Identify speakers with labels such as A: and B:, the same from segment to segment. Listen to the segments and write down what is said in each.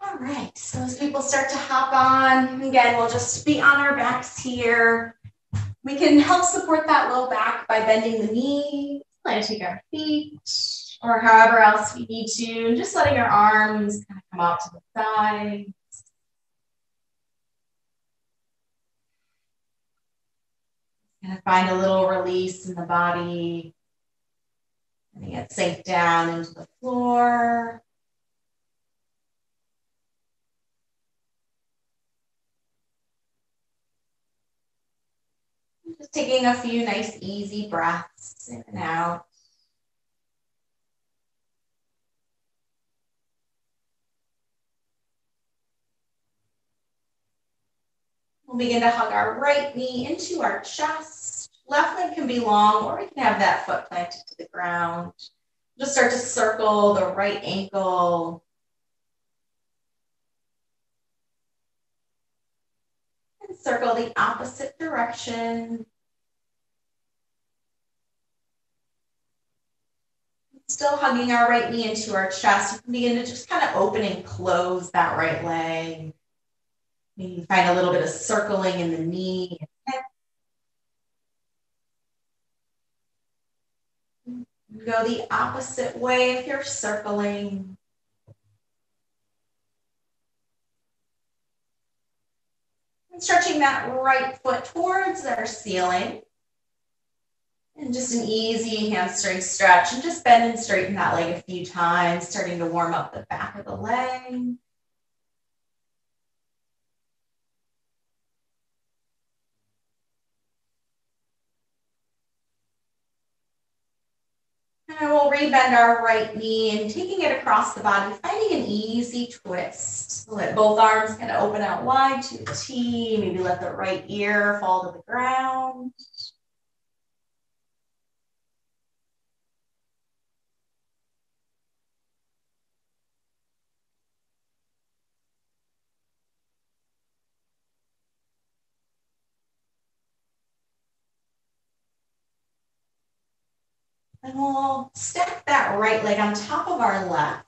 A: All right, so as people start to hop on, again, we'll just be on our backs here. We can help support that low back by bending the knees, planting our feet, or however else we need to, and just letting our arms kind of come out to the side. Kind of find a little release in the body. And get sink down into the floor. Just taking a few nice, easy breaths in and out. We'll begin to hug our right knee into our chest. Left leg can be long, or we can have that foot planted to the ground. Just start to circle the right ankle. And circle the opposite direction. Still hugging our right knee into our chest. You can begin to just kind of open and close that right leg. Maybe find a little bit of circling in the knee. Go the opposite way if you're circling. And stretching that right foot towards our ceiling. And just an easy hamstring stretch. And just bend and straighten that leg a few times, starting to warm up the back of the leg. And we'll rebend our right knee and taking it across the body, finding an easy twist. Let both arms kind of open out wide to a T. Maybe let the right ear fall to the ground. And we'll stack that right leg on top of our left.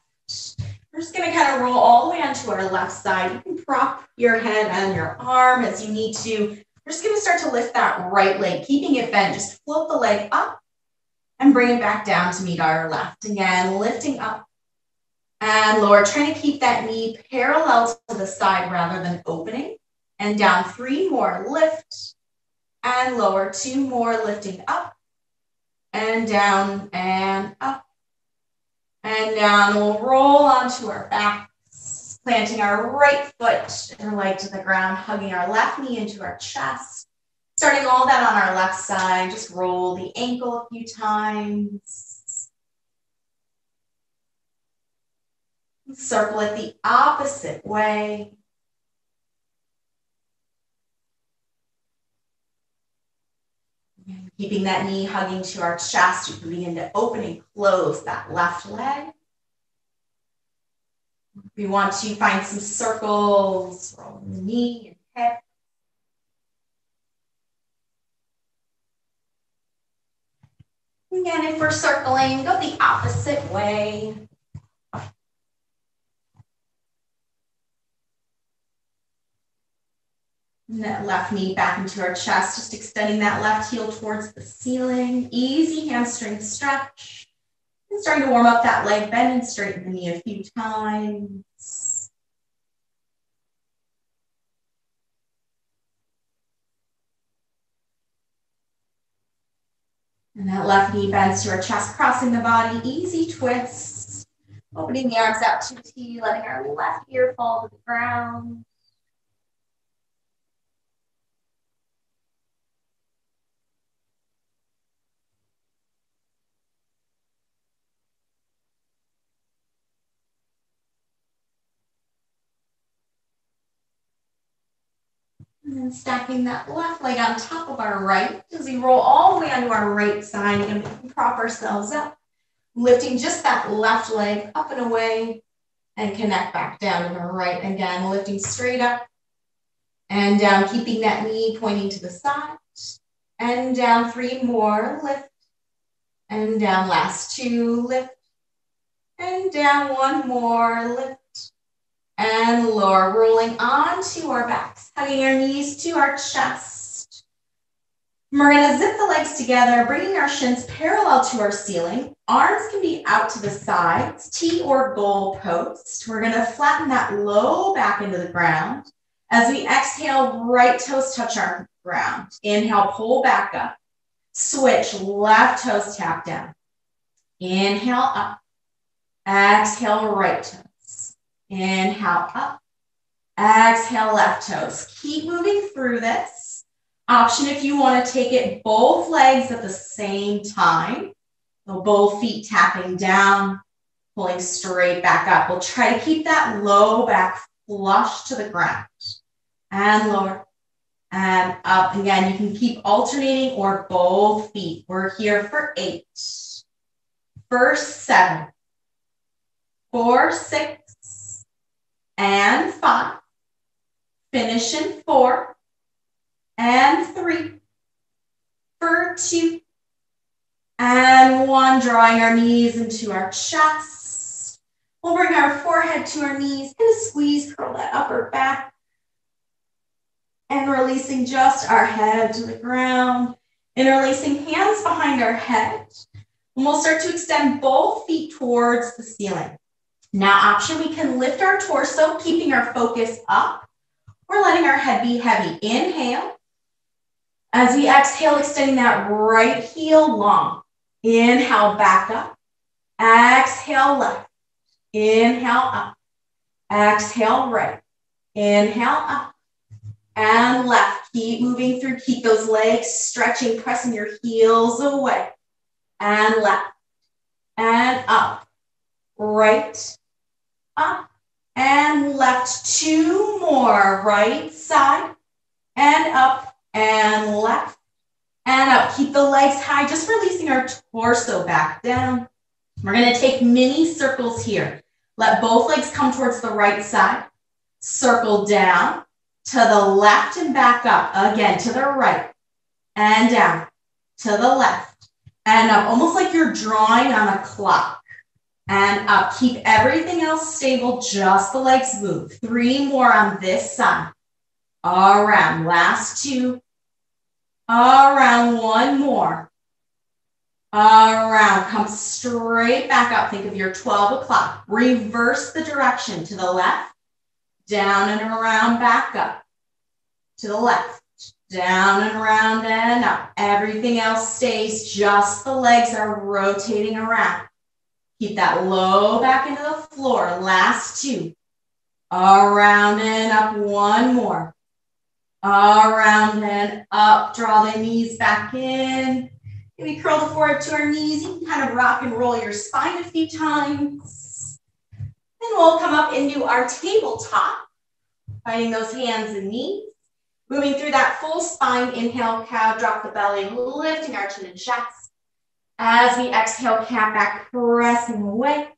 A: We're just gonna kind of roll all the way onto our left side. You can prop your head on your arm as you need to. We're just gonna start to lift that right leg, keeping it bent. Just float the leg up and bring it back down to meet our left. Again, lifting up and lower, trying to keep that knee parallel to the side rather than opening. And down, 3 more, lift and lower, 2 more, lifting up. And down and up and down. We'll roll onto our backs, planting our right foot and leg to the ground, hugging our left knee into our chest. Starting all that on our left side, just roll the ankle a few times. Circle it the opposite way. Keeping that knee hugging to our chest, you can begin to open and close that left leg. We want to find some circles, roll the knee and hip. Again, if we're circling, go the opposite way. And that left knee back into our chest, just extending that left heel towards the ceiling. Easy hamstring stretch. And starting to warm up that leg, bend and straighten the knee a few times. And that left knee bends to our chest, crossing the body. Easy twist. Opening the arms out to T, letting our left ear fall to the ground. And then stacking that left leg on top of our right as we roll all the way onto our right side. And we can prop ourselves up, lifting just that left leg up and away and connect back down to our right. Again, lifting straight up and down, keeping that knee pointing to the side. And down, 3 more, lift. And down, last 2, lift. And down, 1 more, lift. and lower, rolling onto our backs, hugging our knees to our chest. We're gonna zip the legs together, bringing our shins parallel to our ceiling. Arms can be out to the sides, T or goal post. We're gonna flatten that low back into the ground. As we exhale, right toes touch our ground. Inhale, pull back up. Switch, left toes tap down. Inhale, up. Exhale, right toes. Inhale, up. Exhale, left toes. Keep moving through this. Option if you want to take it both legs at the same time. So both feet tapping down, pulling straight back up. We'll try to keep that low back flush to the ground. And lower and up. Again, you can keep alternating or both feet. We're here for 8. First 7. 4, 6, and 5. Finish in 4, and 3, for 2, and 1. Drawing our knees into our chest. We'll bring our forehead to our knees and squeeze, curl that upper back. And releasing just our head to the ground. Interlacing hands behind our head. And we'll start to extend both feet towards the ceiling. Now, option, we can lift our torso, keeping our focus up, or letting our head be heavy. Inhale. As we exhale, extending that right heel long. Inhale, back up. Exhale, left. Inhale, up. Exhale, right. Inhale, up. And left. Keep moving through. Keep those legs stretching, pressing your heels away. And left. And up. Right. Up. And left. 2 more. Right side. And up. And left. And up. Keep the legs high. Just releasing our torso back down. We're going to take mini circles here. Let both legs come towards the right side. Circle down. To the left and back up. Again, to the right and down. To the left and up. Almost like you're drawing on a clock. And up. Keep everything else stable. Just the legs move. 3 more on this side. Around. Last 2. Around. 1 more. Around. Come straight back up. Think of your 12 o'clock. Reverse the direction to the left. Down and around, back up. To the left, down and around and up. Everything else stays, just the legs are rotating around. Keep that low back into the floor. Last 2. Around and up, 1 more. Around and up, draw the knees back in. Maybe curl the forehead to our knees. You can kind of rock and roll your spine a few times. Then we'll come up into our tabletop. Finding those hands and knees. Moving through that full spine. Inhale, cow, drop the belly, lifting our chin and chest. As we exhale, cat back, pressing away.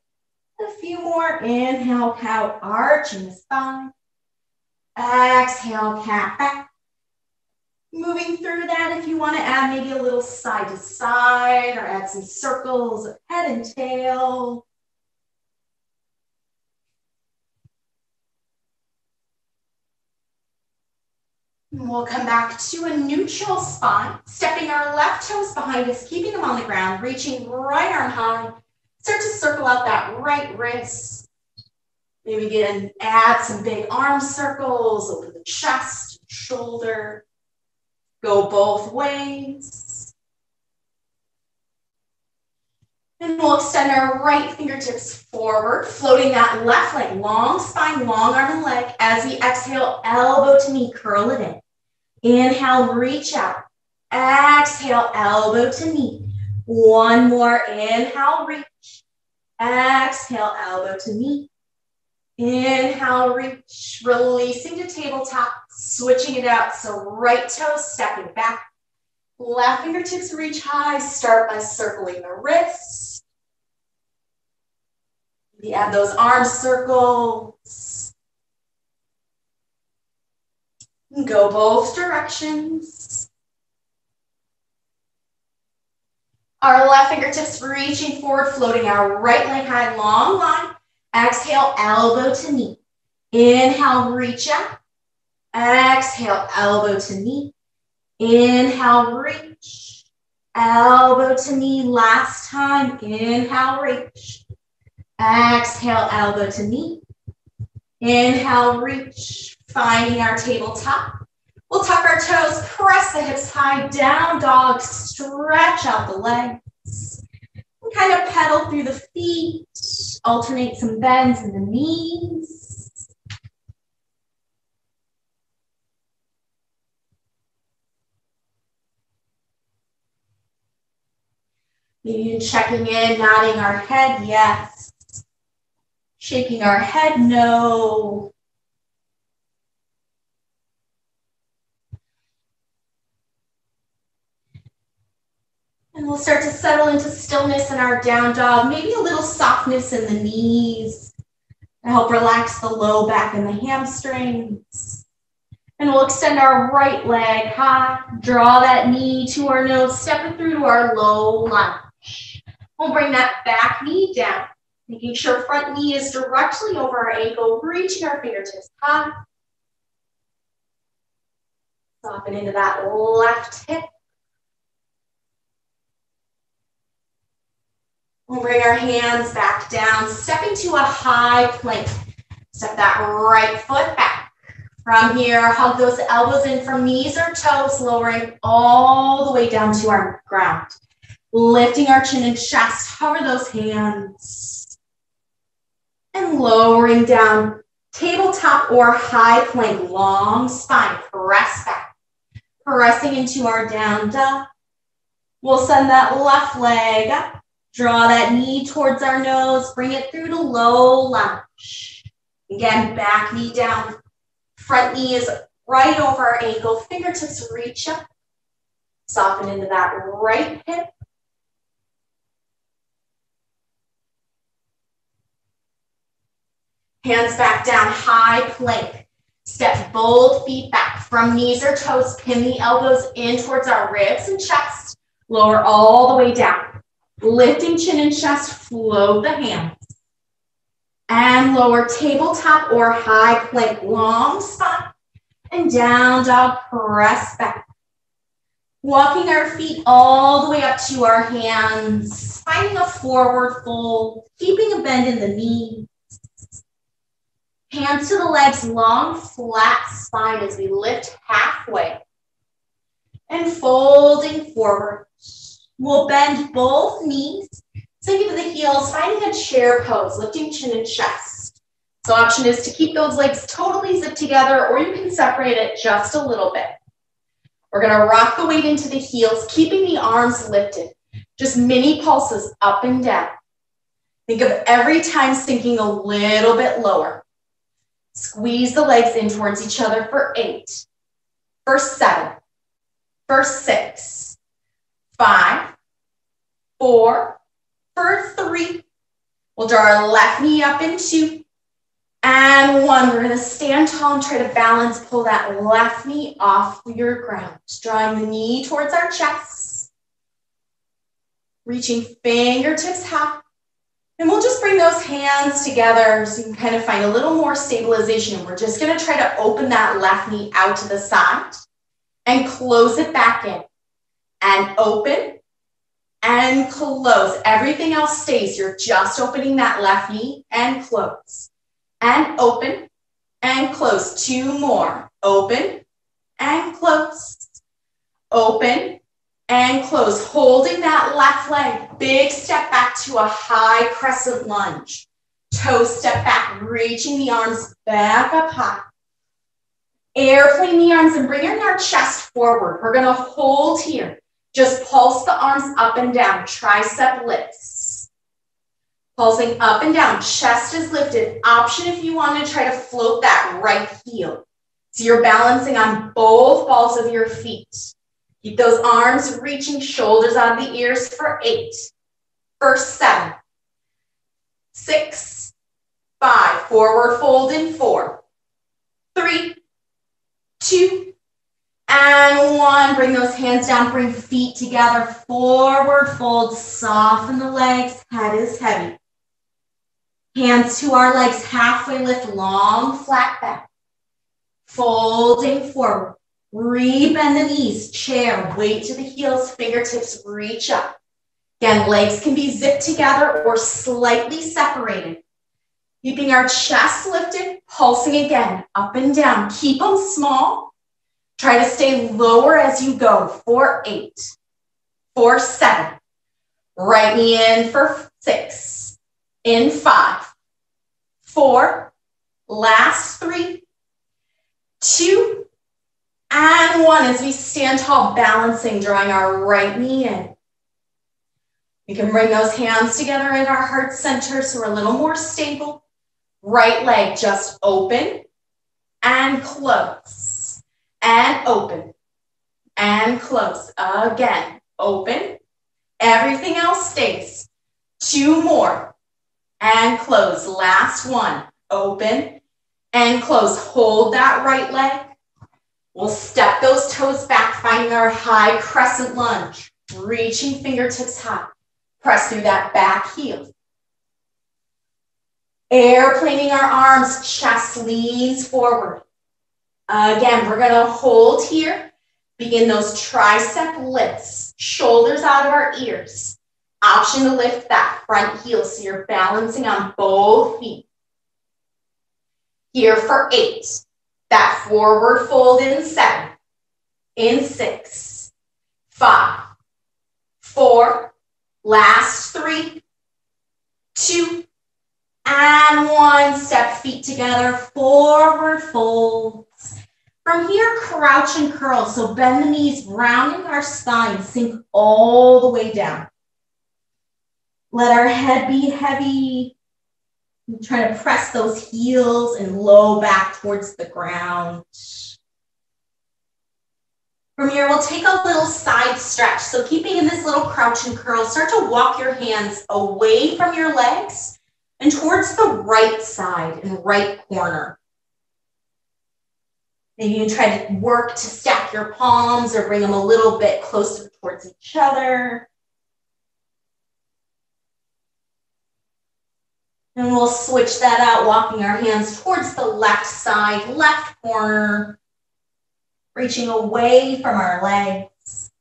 A: A few more. Inhale, cow, arching the spine. Exhale, cat back. Moving through that, if you want to add maybe a little side to side or add some circles of head and tail. We'll come back to a neutral spine, stepping our left toes behind us, keeping them on the ground, reaching right arm high. Start to circle out that right wrist. Maybe add some big arm circles over the chest, shoulder. Go both ways. And we'll extend our right fingertips forward, floating that left leg, long spine, long arm and leg. As we exhale, elbow to knee, curl it in. Inhale, reach out. Exhale, elbow to knee. 1 more, inhale, reach. Exhale, elbow to knee. Inhale, reach, releasing to tabletop, switching it out. So right toe stepping back. Left fingertips reach high. Start by circling the wrists. We add those arm circles. Go both directions. Our left fingertips reaching forward, floating our right leg high, long line. Exhale, elbow to knee. Inhale, reach up. Exhale, elbow to knee. Inhale, reach. Elbow to knee. Last time. Inhale, reach. Exhale, elbow to knee. Inhale, reach. Finding our tabletop. We'll tuck our toes, press the hips high, down dog, stretch out the legs. And kind of pedal through the feet, alternate some bends in the knees. Maybe checking in, nodding our head, yes. Shaking our head, no. And we'll start to settle into stillness in our down dog, maybe a little softness in the knees to help relax the low back and the hamstrings. And we'll extend our right leg high, draw that knee to our nose, step it through to our low lunge. We'll bring that back knee down, making sure front knee is directly over our ankle, reaching our fingertips high. Soften into that left hip. We'll bring our hands back down, stepping to a high plank. Step that right foot back. From here, hug those elbows in from knees or toes, lowering all the way down to our ground. Lifting our chin and chest, hover those hands. And lowering down, tabletop or high plank, long spine, press back. Pressing into our down dog. We'll send that left leg up. Draw that knee towards our nose, bring it through to low lunge. Again, back knee down. Front knee is right over our ankle. Fingertips reach up. Soften into that right hip. Hands back down, high plank. Step both feet back from knees or toes. Pin the elbows in towards our ribs and chest. Lower all the way down. Lifting chin and chest, float the hands. And lower tabletop or high plank, long spine. And down dog, press back. Walking our feet all the way up to our hands. Finding a forward fold, keeping a bend in the knees. Hands to the legs, long, flat spine as we lift halfway. And folding forward. We'll bend both knees, sink into the heels, finding a chair pose, lifting chin and chest. So option is to keep those legs totally zipped together, or you can separate it just a little bit. We're gonna rock the weight into the heels, keeping the arms lifted. Just mini pulses up and down. Think of every time sinking a little bit lower. Squeeze the legs in towards each other for 8, for 7, for 6, 5, 4, for 3. We'll draw our left knee up in 2, and 1. We're gonna stand tall and try to balance, pull that left knee off your ground. Drawing the knee towards our chest. Reaching fingertips high. And we'll just bring those hands together so you can kind of find a little more stabilization. We're just gonna try to open that left knee out to the side and close it back in. And open and close. Everything else stays. You're just opening that left knee and close. And open and close. 2 more. Open and close. Open and close. Holding that left leg. Big step back to a high crescent lunge. Toe step back, reaching the arms back up high. Airplane the arms and bringing our chest forward. We're gonna hold here. Just pulse the arms up and down, tricep lifts. Pulsing up and down, chest is lifted. Option if you want to try to float that right heel. So you're balancing on both balls of your feet. Keep those arms reaching, shoulders on the ears for 8, for 7, 6, 5, forward fold in 4, 3, 2, and 1. Bring those hands down, bring feet together, forward fold, soften the legs, head is heavy. Hands to our legs, halfway lift, long, flat back. Folding forward. Re-bend the knees, chair, weight to the heels, fingertips reach up. Again, legs can be zipped together or slightly separated. Keeping our chest lifted, pulsing again, up and down. Keep them small. Try to stay lower as you go. For 8, for 7. Right knee in for 6, in 5, 4, last 3, 2, and 1 as we stand tall, balancing, drawing our right knee in. We can bring those hands together at our heart center so we're a little more stable. Right leg just open and close, and open and close. Again, open. Everything else stays. 2 more and close. Last 1. Open and close. Hold that right leg. We'll step those toes back, finding our high crescent lunge. Reaching fingertips high. Press through that back heel. Airplaning our arms, chest leans forward. Again, we're going to hold here. Begin those tricep lifts. Shoulders out of our ears. Option to lift that front heel so you're balancing on both feet. Here for 8. That forward fold in 7. In 6. 5. 4. Last 3. 2. And 1. Step feet together. Forward folds. From here, crouch and curl. So bend the knees, rounding our spine. Sink all the way down. Let our head be heavy. Try to press those heels and low back towards the ground. From here, we'll take a little side stretch. So keeping in this little crouch and curl, start to walk your hands away from your legs and towards the right side and right corner. Maybe you can try to work to stack your palms or bring them a little bit closer towards each other. And we'll switch that out, walking our hands towards the left side, left corner, reaching away from our legs.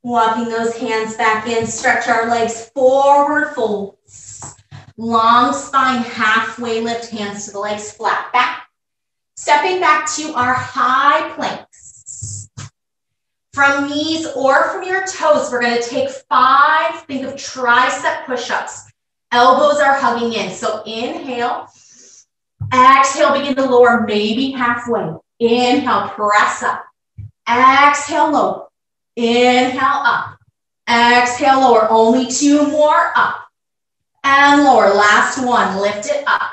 A: Walking those hands back in, stretch our legs forward, folds. Long spine, halfway lift, hands to the legs, flat back. Stepping back to our high planks. From knees or from your toes, we're going to take 5. Think of tricep push-ups. Elbows are hugging in. So inhale. Exhale, begin to lower, maybe halfway. Inhale, press up. Exhale, lower. Inhale, up. Exhale, lower. Only 2 more, up. And lower. Last 1. Lift it up.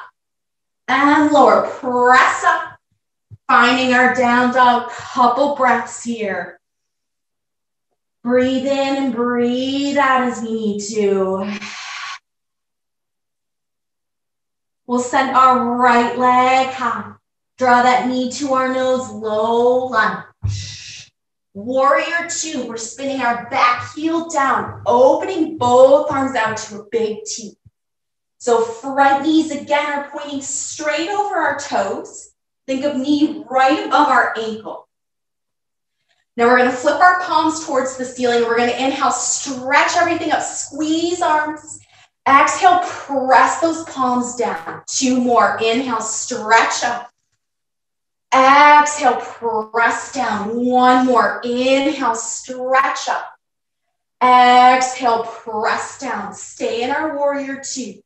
A: And lower. Press up. Finding our down dog. Couple breaths here. Breathe in and breathe out as we need to. We'll send our right leg high. Draw that knee to our nose, low lunge. Warrior 2, we're spinning our back heel down, opening both arms out to a big T. So front knees again are pointing straight over our toes. Think of knee right above our ankle. Now we're going to flip our palms towards the ceiling. We're going to inhale, stretch everything up, squeeze arms. Exhale, press those palms down. 2 more. Inhale, stretch up. Exhale, press down. 1 more. Inhale, stretch up. Exhale, press down. Stay in our warrior 2.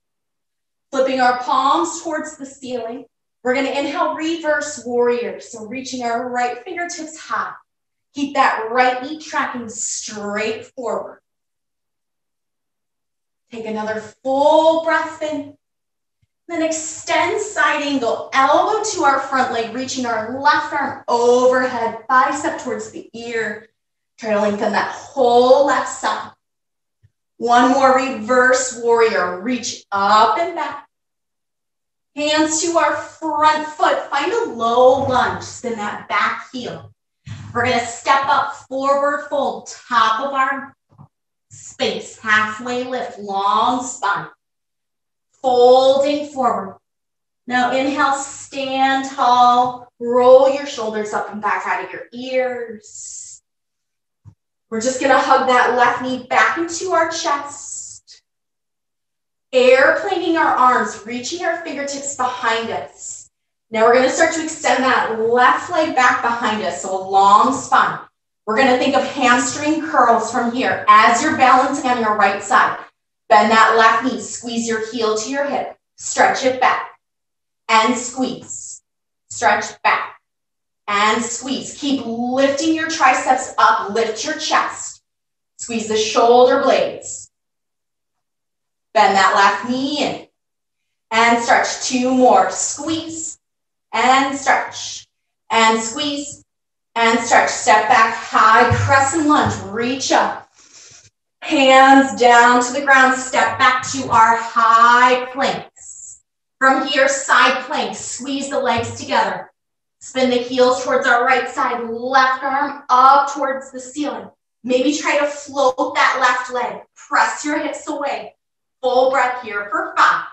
A: Flipping our palms towards the ceiling. We're going to inhale, reverse warrior. So reaching our right fingertips high. Keep that right knee tracking straight forward. Take another full breath in. Then extend side angle, elbow to our front leg, reaching our left arm overhead, bicep towards the ear. Try to lengthen that whole left side. 1 more reverse warrior. Reach up and back. Hands to our front foot. Find a low lunge. Spin that back heel. We're gonna step up, forward fold, top of our space, halfway lift, long spine. Folding forward. Now inhale, stand tall, roll your shoulders up and back out of your ears. We're just gonna hug that left knee back into our chest. Airplaning our arms, reaching our fingertips behind us. Now we're gonna start to extend that left leg back behind us, so a long spine. We're gonna think of hamstring curls from here as you're balancing on your right side. Bend that left knee, squeeze your heel to your hip, stretch it back, and squeeze. Stretch back, and squeeze. Keep lifting your triceps up, lift your chest. Squeeze the shoulder blades. Bend that left knee in, and stretch. 2 more, squeeze, and stretch, and squeeze, and stretch. Step back, high crescent lunge, reach up. Hands down to the ground, step back to our high planks. From here, side plank, squeeze the legs together. Spin the heels towards our right side, left arm up towards the ceiling. Maybe try to float that left leg. Press your hips away. Full breath here for 5.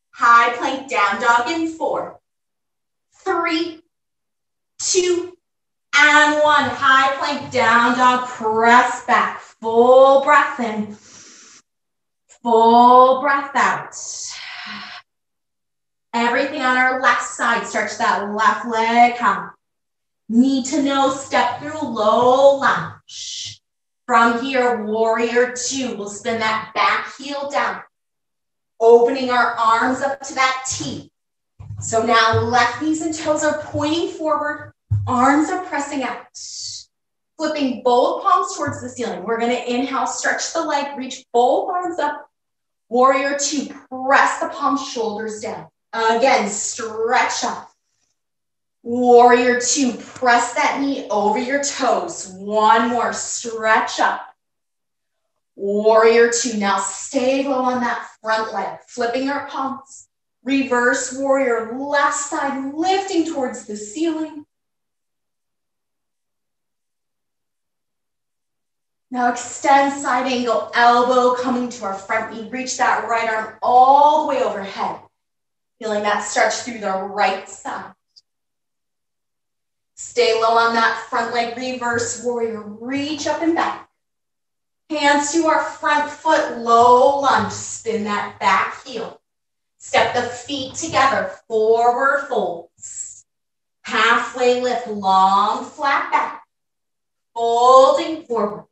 A: High plank, down dog in 4, 3, 2, and 1. High plank, down dog, press back. Full breath in, full breath out. Everything on our left side, stretch that left leg out. Knee to nose, step through low lunge. From here, warrior 2, we'll spin that back heel down. Opening our arms up to that T. So now left knees and toes are pointing forward, arms are pressing out. Flipping both palms towards the ceiling. We're gonna inhale, stretch the leg, reach both arms up. Warrior 2, press the palms, shoulders down. Again, stretch up. Warrior 2, press that knee over your toes. 1 more, stretch up. Warrior 2, now stay low on that front leg. Flipping our palms. Reverse warrior, left side, lifting towards the ceiling. Now extend side angle, elbow coming to our front knee. Reach that right arm all the way overhead. Feeling that stretch through the right side. Stay low on that front leg, reverse warrior. Reach up and back. Hands to our front foot, low lunge. Spin that back heel. Step the feet together, forward folds. Halfway lift, long flat back. Folding forward.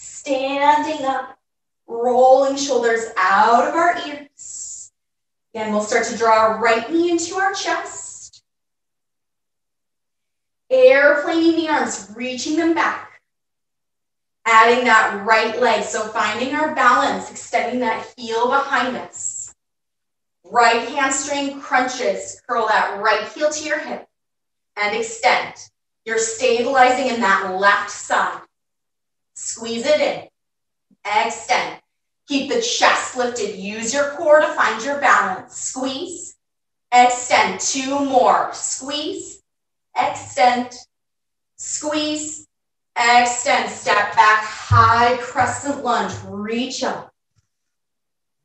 A: Standing up, rolling shoulders out of our ears. Again, we'll start to draw our right knee into our chest. Airplaning the arms, reaching them back. Adding that right leg, so finding our balance, extending that heel behind us. Right hamstring crunches, curl that right heel to your hip and extend. You're stabilizing in that left side. Squeeze it in, extend. Keep the chest lifted. Use your core to find your balance. Squeeze, extend. 2 more. Squeeze, extend, squeeze, extend. Step back, high crescent lunge. Reach up.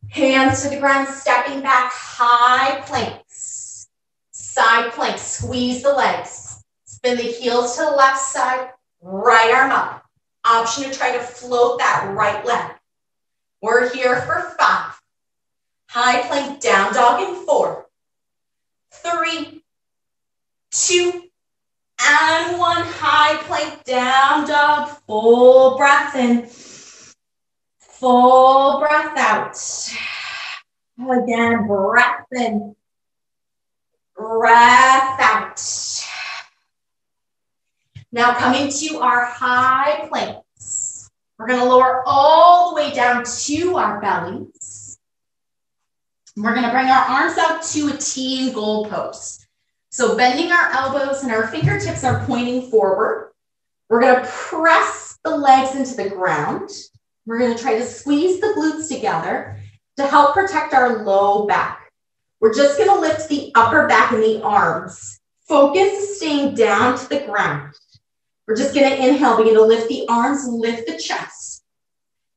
A: Hands to the ground, stepping back, high planks. Side plank, squeeze the legs. Spin the heels to the left side, right arm up. Option to try to float that right leg. We're here for 5. High plank, down dog in 4, 3, 2, and 1. High plank, down dog, full breath in, full breath out. Again, breath in, breath out. Now coming to our high planks. We're gonna lower all the way down to our bellies. We're gonna bring our arms out to a T in goal pose. So bending our elbows and our fingertips are pointing forward. We're gonna press the legs into the ground. We're gonna try to squeeze the glutes together to help protect our low back. We're just gonna lift the upper back and the arms. Focus staying down to the ground. We're just going to inhale, begin to lift the arms, lift the chest,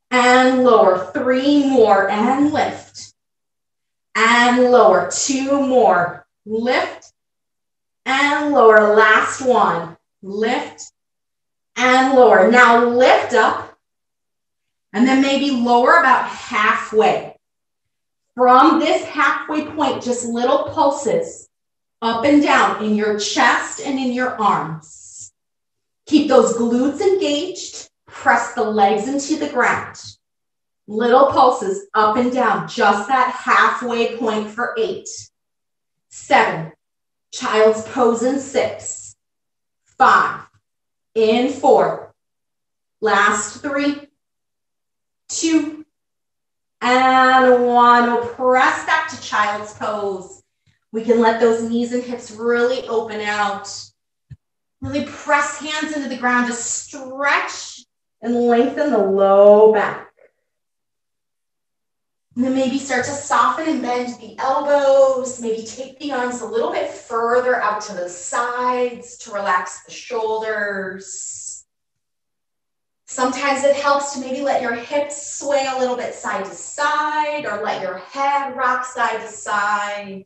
A: and lower. 3 more, and lift, and lower. 2 more, lift, and lower. Last one, lift, and lower. Now lift up, and then maybe lower about halfway. From this halfway point, just little pulses up and down in your chest and in your arms. Keep those glutes engaged. Press the legs into the ground. Little pulses up and down, just that halfway point for 8, 7, child's pose in 6, 5, in 4, last 3, 2, and 1. We'll press back to child's pose. We can let those knees and hips really open out. Really press hands into the ground to stretch and lengthen the low back. And then maybe start to soften and bend the elbows. Maybe take the arms a little bit further out to the sides to relax the shoulders. Sometimes it helps to maybe let your hips sway a little bit side to side, or let your head rock side to side.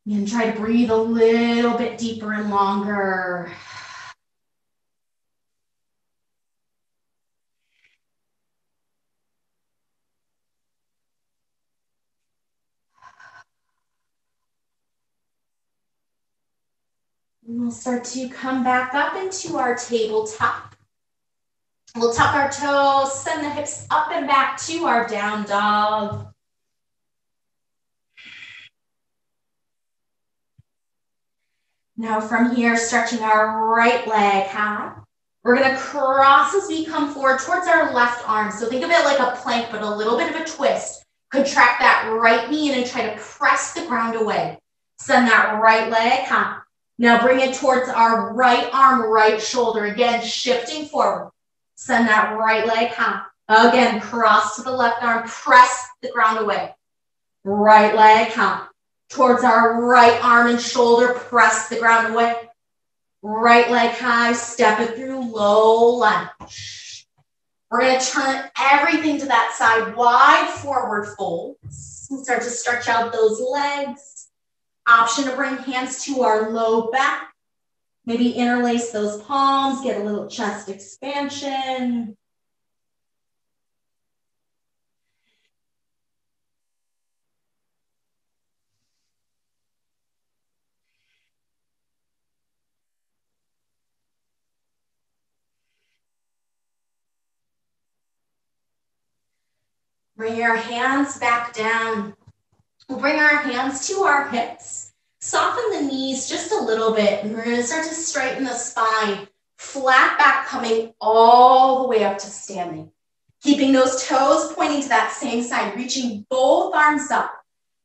A: And try to breathe a little bit deeper and longer. And we'll start to come back up into our tabletop. We'll tuck our toes, send the hips up and back to our down dog. Now from here, stretching our right leg high. We're going to cross as we come forward towards our left arm. So think of it like a plank, but a little bit of a twist. Contract that right knee in and try to press the ground away. Send that right leg high. Now bring it towards our right arm, right shoulder. Again, shifting forward. Send that right leg high. Again, cross to the left arm. Press the ground away. Right leg high. Towards our right arm and shoulder. Press the ground away. Right leg high. Step it through. Low lunge. We're going to turn everything to that side. Wide forward folds. And start to stretch out those legs. Option to bring hands to our low back. Maybe interlace those palms, get a little chest expansion. Bring your hands back down. We'll bring our hands to our hips. Soften the knees just a little bit. And we're going to start to straighten the spine. Flat back coming all the way up to standing. Keeping those toes pointing to that same side. Reaching both arms up.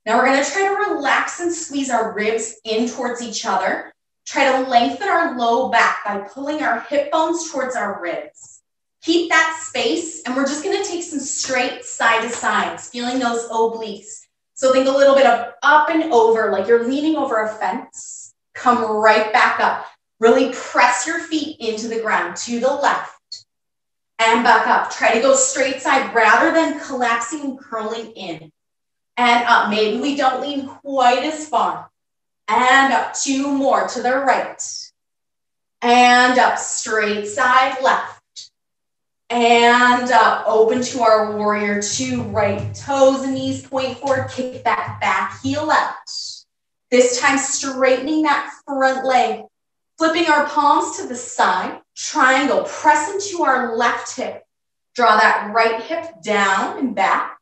A: Now we're going to try to relax and squeeze our ribs in towards each other. Try to lengthen our low back by pulling our hip bones towards our ribs. Keep that space. And we're just going to take some straight side to sides. Feeling those obliques. So think a little bit of up and over, like you're leaning over a fence. Come right back up. Really press your feet into the ground to the left and back up. Try to go straight side rather than collapsing and curling in. And up. Maybe we don't lean quite as far. And up. 2 more to the right. And up. Straight side left. And up, open to our warrior 2, right toes and knees point forward, kick that back heel out. This time straightening that front leg, flipping our palms to the side, triangle, press into our left hip. Draw that right hip down and back,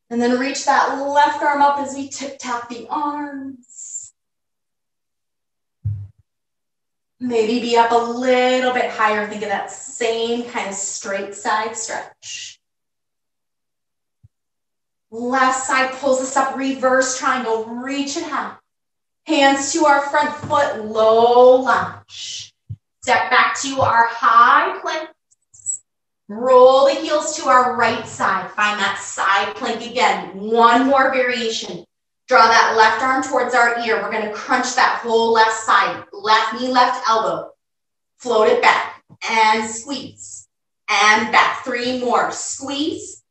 A: and then reach that left arm up as we tip-tap the arms. Maybe be up a little bit higher. Think of that same kind of straight side stretch. Left side pulls us up, reverse triangle, reach it high. Hands to our front foot, low lunge. Step back to our high plank. Roll the heels to our right side. Find that side plank again. 1 more variation. Draw that left arm towards our ear. We're gonna crunch that whole left side. Left knee, left elbow. Float it back and squeeze. And back. 3 more. Squeeze.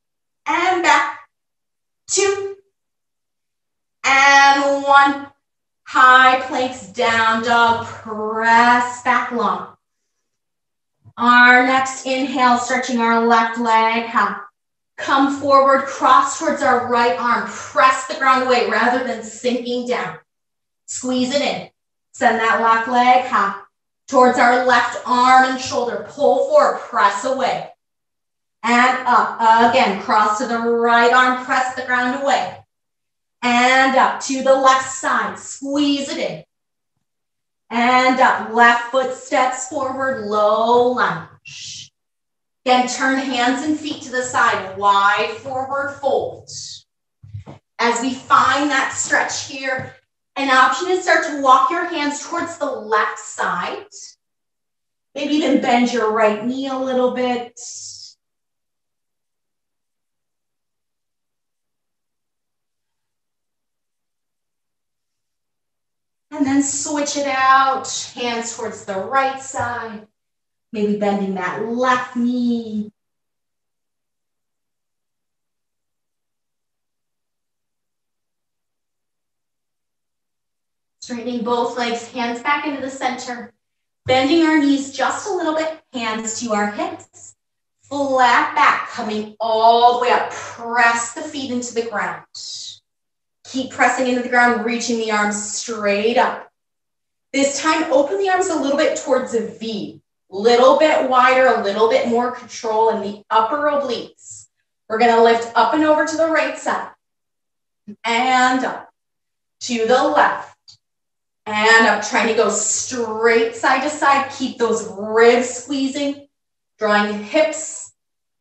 A: And back. 2. And 1. High planks, down dog. Press back long. Our next inhale, stretching our left leg. Come forward, cross towards our right arm. Press the ground away rather than sinking down. Squeeze it in. Send that left leg towards our left arm and shoulder. Pull forward, press away. And up. Again, cross to the right arm, press the ground away. And up to the left side. Squeeze it in. And up. Left foot steps forward, low lunge. Again, turn hands and feet to the side, wide forward fold. As we find that stretch here, an option is start to walk your hands towards the left side. Maybe even bend your right knee a little bit. And then switch it out, hands towards the right side. Maybe bending that left knee. Straightening both legs, hands back into the center. Bending our knees just a little bit, hands to our hips. Flat back, coming all the way up. Press the feet into the ground. Keep pressing into the ground, reaching the arms straight up. This time, open the arms a little bit towards a V. Little bit wider, a little bit more control in the upper obliques. We're gonna lift up and over to the right side. And up to the left. And up, trying to go straight side to side. Keep those ribs squeezing. Drawing the hips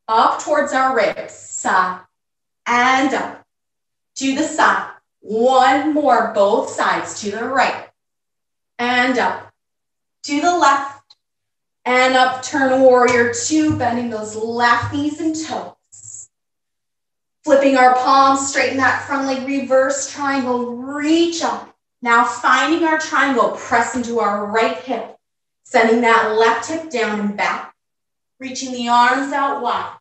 A: up towards our ribs. Side and up to the side. 1 more, both sides to the right. And up to the left. And up, turn warrior 2, bending those left knees and toes. Flipping our palms, straighten that front leg, reverse triangle, reach up. Now finding our triangle, press into our right hip. Sending that left hip down and back. Reaching the arms out wide.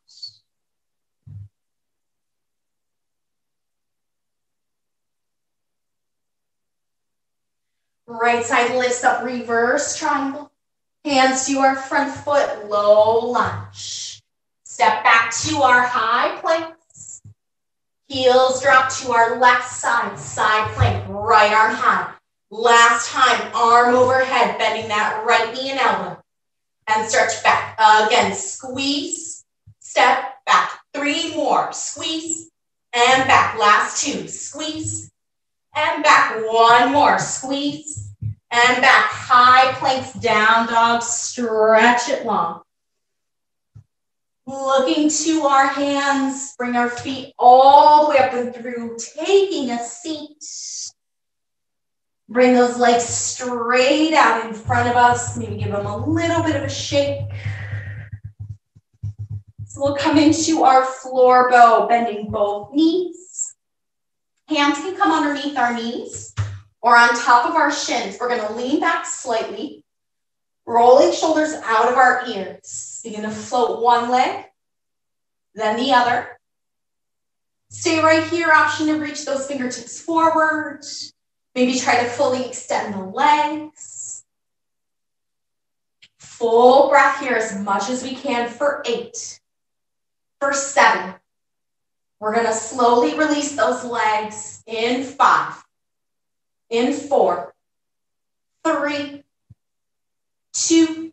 A: Right side lifts up, reverse triangle. Hands to our front foot, low lunge. Step back to our high planks. Heels drop to our left side, side plank, right arm high. Last time, arm overhead, bending that right knee and elbow. And stretch back. Again, squeeze, step back. 3 more, squeeze, and back. Last 2, squeeze, and back. 1 more, squeeze, and back. High planks, down dog, stretch it long. Looking to our hands, bring our feet all the way up and through, taking a seat. Bring those legs straight out in front of us. Maybe give them a little bit of a shake. So we'll come into our floor bow, bending both knees. Hands can come underneath our knees or on top of our shins. We're gonna lean back slightly, rolling shoulders out of our ears. Begin to float one leg, then the other. Stay right here, option to reach those fingertips forward. Maybe try to fully extend the legs. Full breath here as much as we can for 8. For 7. We're gonna slowly release those legs in 5. In 4. 3. 2.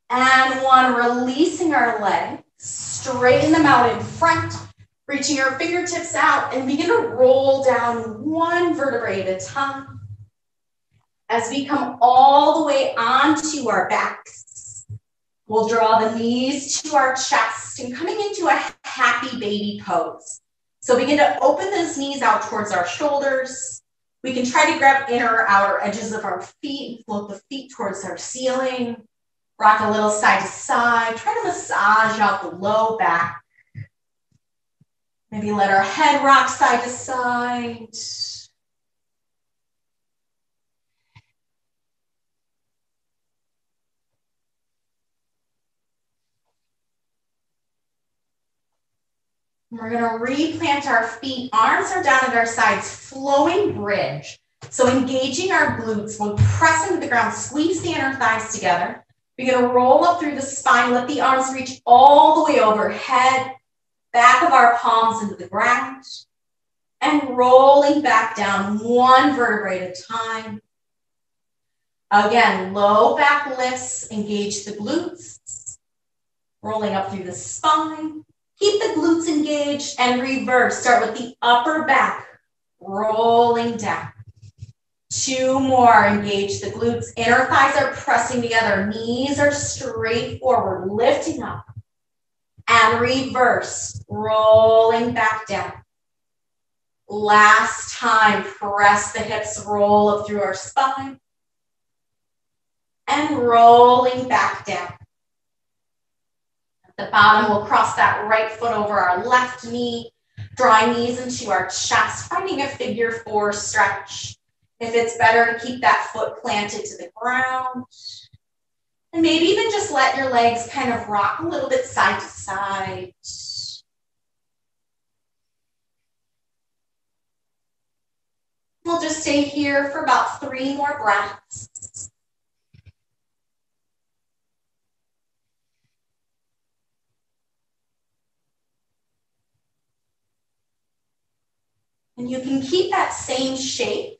A: And 1. Releasing our legs. Straighten them out in front. Reaching our fingertips out and begin to roll down 1 vertebrae at a time. As we come all the way onto our backs, we'll draw the knees to our chest and coming into a happy baby pose. So begin to open those knees out towards our shoulders. We can try to grab inner or outer edges of our feet, float the feet towards our ceiling, rock a little side to side, try to massage out the low back. Maybe let our head rock side to side. We're gonna replant our feet. Arms are down at our sides, flowing bridge. So engaging our glutes, we'll press into the ground, squeeze the inner thighs together. We're gonna roll up through the spine, let the arms reach all the way overhead, back of our palms into the ground, and rolling back down one vertebrae at a time. Again, low back lifts, engage the glutes, rolling up through the spine. Keep the glutes engaged and reverse. Start with the upper back, rolling down. 2 more, engage the glutes. Inner thighs are pressing together. Knees are straight forward, lifting up. And reverse, rolling back down. Last time, press the hips, roll up through our spine. And rolling back down. At the bottom, we'll cross that right foot over our left knee, drawing knees into our chest, finding a figure 4 stretch. If it's better to keep that foot planted to the ground. And maybe even just let your legs kind of rock a little bit side to side. We'll just stay here for about 3 more breaths. And you can keep that same shape.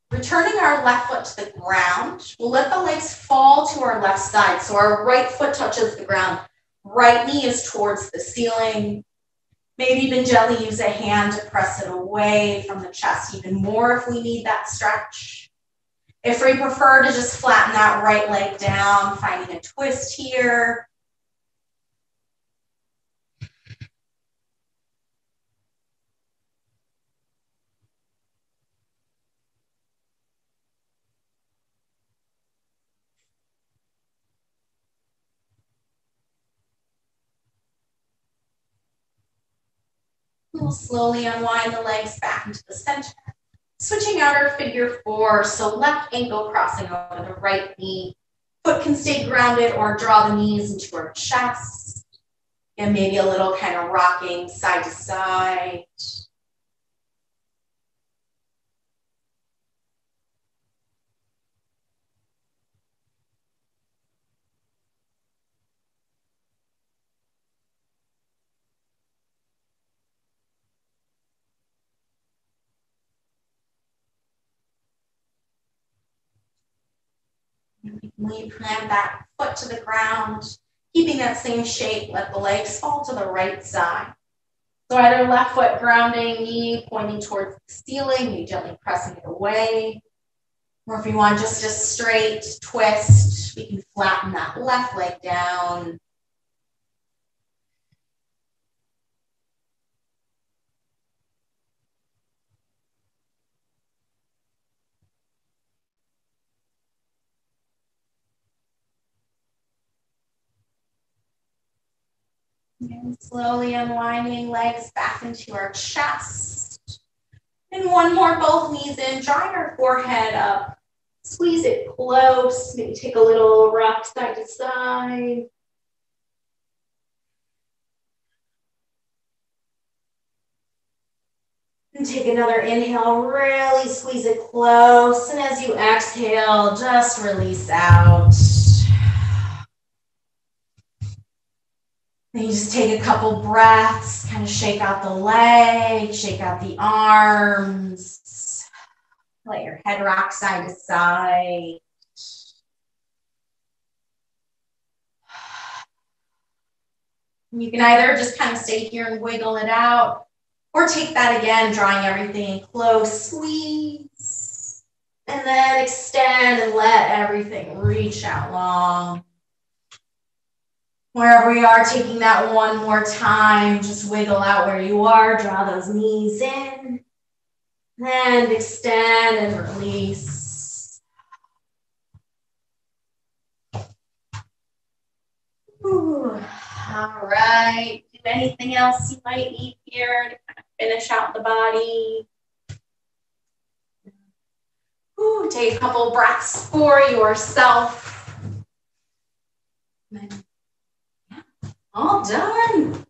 A: Returning our left foot to the ground, we'll let the legs fall to our left side. So our right foot touches the ground. Right knee is towards the ceiling. Maybe even gently use a hand to press it away from the chest even more if we need that stretch. If we prefer to just flatten that right leg down, finding a twist here. We'll slowly unwind the legs back into the center. Switching out our figure 4, so left ankle crossing over the right knee. Foot can stay grounded or draw the knees into our chest. And maybe a little kind of rocking side to side. We plant that foot to the ground, keeping that same shape. Let the legs fall to the right side. So either left foot grounding, knee pointing towards the ceiling, you gently pressing it away. Or if you want just a straight twist, we can flatten that left leg down. And slowly unwinding legs back into our chest. And one more, both knees in, drawing our forehead up. Squeeze it close, maybe take a little rock side to side. And take another inhale, really squeeze it close. And as you exhale, just release out. And you just take a couple breaths, kind of shake out the legs, shake out the arms. Let your head rock side to side. You can either just kind of stay here and wiggle it out, or take that again, drawing everything close, squeeze, and then extend and let everything reach out long. Wherever we are, taking that one more time, just wiggle out where you are, draw those knees in, and extend and release. Ooh. All right, do anything else you might need here to kind of finish out the body. Ooh, take a couple breaths for yourself. All done.